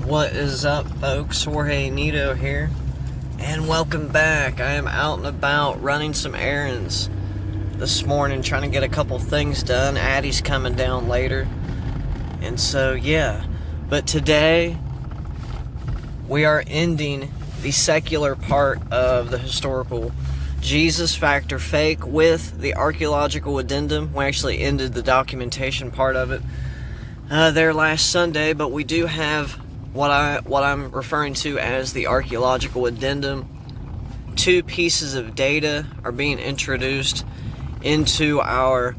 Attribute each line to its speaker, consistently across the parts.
Speaker 1: What is up, folks? Jorge Nito here, and welcome back. I am out and about running some errands this morning, trying to get a couple things done. Addie's coming down later, and so yeah. But today, we are ending the secular part of the historical Jesus factor fake with the Archeological Addendum. We actually ended the documentation part of it there last Sunday, but we do have what I'm referring to as the Archeological Addendum. Two pieces of data are being introduced into our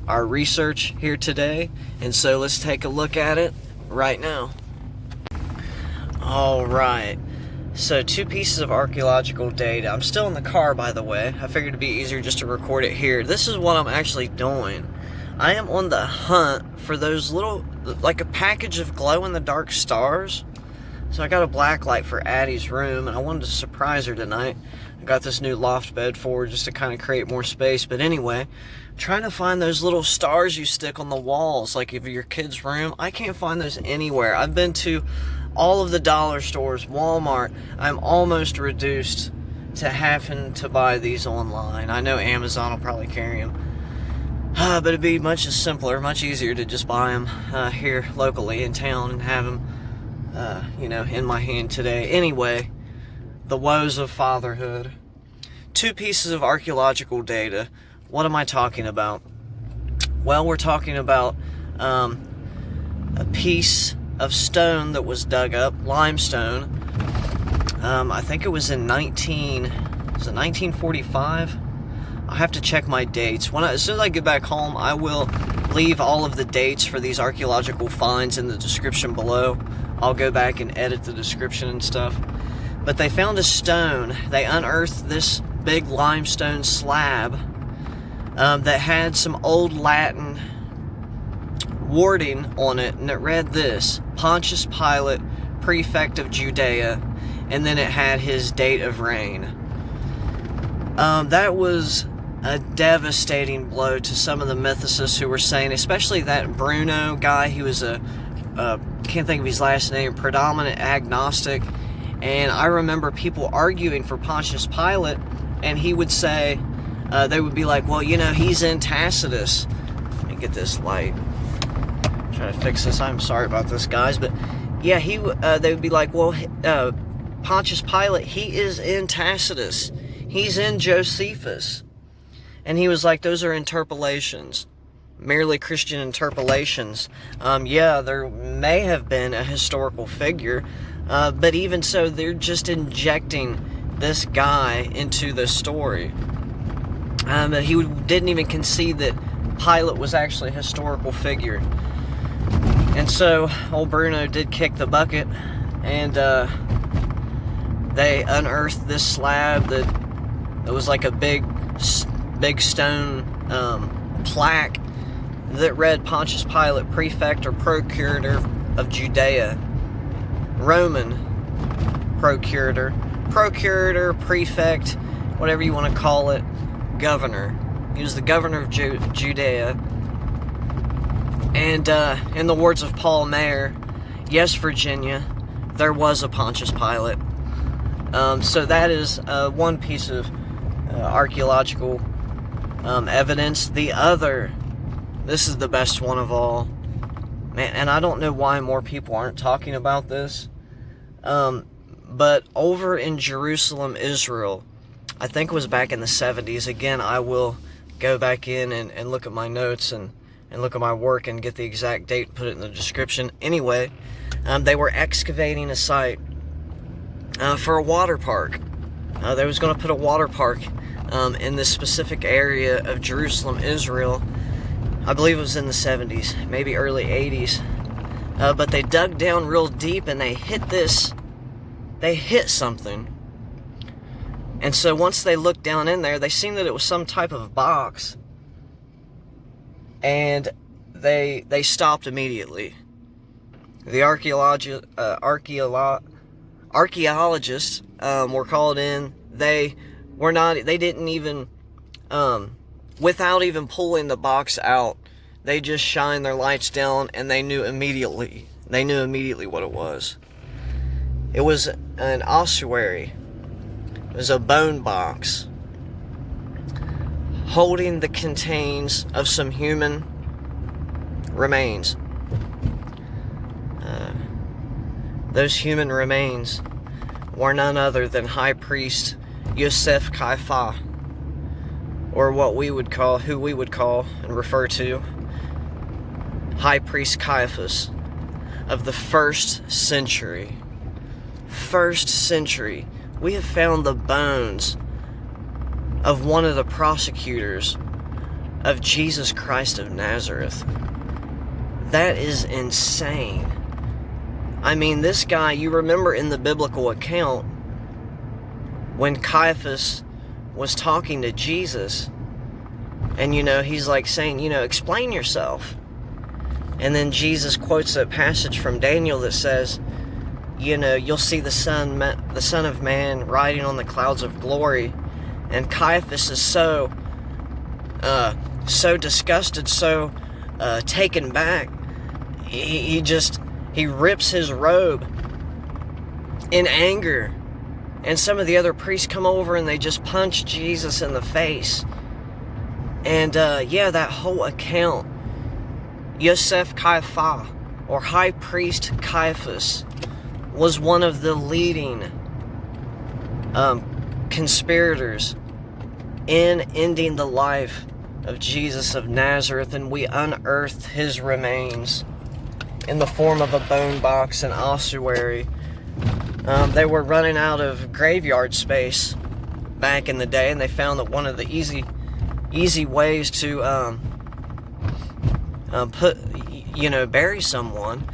Speaker 1: research here today, and so let's take a look at it right now. All right. So, two pieces of archaeological data. I'm still in the car, by the way. I figured it'd be easier just to record it here. This is what I'm actually doing. I am on the hunt for those little, like a package of glow-in-the-dark stars. So I got a black light for Addie's room, and I wanted to surprise her tonight. I got this new loft bed for her just to kind of create more space. But anyway, trying to find those little stars you stick on the walls, like of your kid's room. I can't find those anywhere. I've been to all of the dollar stores, Walmart. I'm almost reduced to having to buy these online. I know Amazon will probably carry them. But it'd be much simpler, much easier to just buy them here locally in town and have them, in my hand today. Anyway, the woes of fatherhood. Two pieces of archaeological data. What am I talking about? Well, we're talking about a piece of stone that was dug up, limestone. I think it was in 1945? I have to check my dates. As soon as I get back home, I will leave all of the dates for these archaeological finds in the description below. I'll go back and edit the description and stuff. But they found a stone. They unearthed this big limestone slab that had some old Latin wording on it, and it read this: Pontius Pilate, prefect of Judea, and then it had his date of reign. That was a devastating blow to some of the mythicists who were saying, especially that Bruno guy. He was can't think of his last name, predominant agnostic. And I remember people arguing for Pontius Pilate, and he would say, they would be like, well, he's in Tacitus. Let me get this light. Try to fix this. I'm sorry about this, guys. But yeah, they would be like, well, Pontius Pilate, he is in Tacitus. He's in Josephus. And he was like, those are interpolations, merely Christian interpolations. Yeah, there may have been a historical figure, but even so, they're just injecting this guy into the story. He didn't even concede that Pilate was actually a historical figure. And so, old Bruno did kick the bucket, and they unearthed this slab that was like a big stone plaque that read Pontius Pilate, prefect or procurator of Judea. Roman procurator, prefect, whatever you want to call it, governor. He was the governor of Judea. And in the words of Paul Mayer, yes, Virginia, there was a Pontius Pilate. So that is one piece of archaeological evidence. The other, this is the best one of all, man, and I don't know why more people aren't talking about this, but over in Jerusalem, Israel, I think it was back in the 70s. Again, I will go back in and look at my notes and look at my work and get the exact date and put it in the description. Anyway, they were excavating a site for a water park. They was going to put a water park in this specific area of Jerusalem, Israel. I believe it was in the 70s, maybe early 80s. But they dug down real deep and they hit something. And so once they looked down in there, they seen that it was some type of box. And they stopped immediately. The archaeologists were called in. They didn't even, without even pulling the box out, they just shined their lights down and they knew immediately They knew immediately what it was. It was an ossuary. It was a bone box holding the contains of some human remains. Those human remains were none other than High Priest Yosef Caiaphas, or who we would call and refer to High Priest Caiaphas of the first century. First century. We have found the bones of one of the prosecutors of Jesus Christ of Nazareth. That is insane. I mean, this guy, you remember in the biblical account, when Caiaphas was talking to Jesus, and, he's like saying, explain yourself. And then Jesus quotes that passage from Daniel that says, you'll see the Son of Man riding on the clouds of glory. And Caiaphas is so disgusted, so taken back. He rips his robe in anger. And some of the other priests come over and they just punch Jesus in the face. And that whole account, Yosef Caiaphas, or High Priest Caiaphas, was one of the leading conspirators in ending the life of Jesus of Nazareth, and we unearthed his remains in the form of a bone box and ossuary. They were running out of graveyard space back in the day, and they found that one of the easy ways to bury someone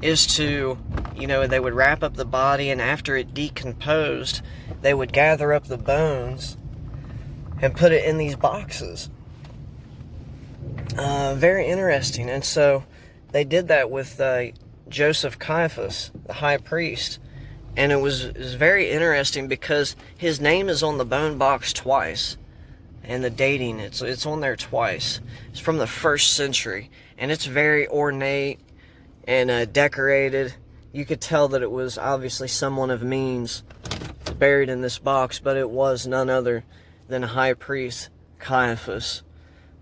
Speaker 1: is to, they would wrap up the body, and after it decomposed, they would gather up the bones and put it in these boxes. Very interesting. And so they did that with Joseph Caiaphas, the high priest. And it was very interesting because his name is on the bone box twice. And the dating, it's on there twice. It's from the 1st century. And it's very ornate and decorated. You could tell that it was obviously someone of means buried in this box, but it was none other than high priest Caiaphas.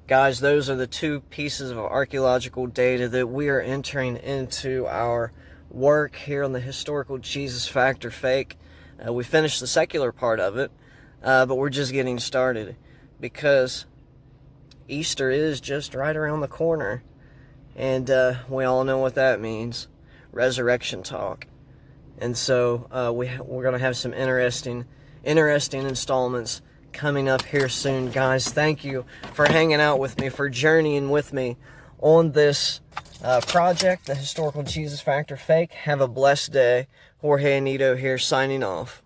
Speaker 1: Guys, those are the 2 pieces of archaeological data that we are entering into our work here on the Historical Jesus Factor Fake. We finished the secular part of it, but we're just getting started because Easter is just right around the corner, and we all know what that means. Resurrection talk. And so we're going to have some interesting installments coming up here soon, guys. Thank you for hanging out with me, for journeying with me on this project, the Historical Jesus Factor Fake. Have a blessed day. Jorge Anito here, signing off.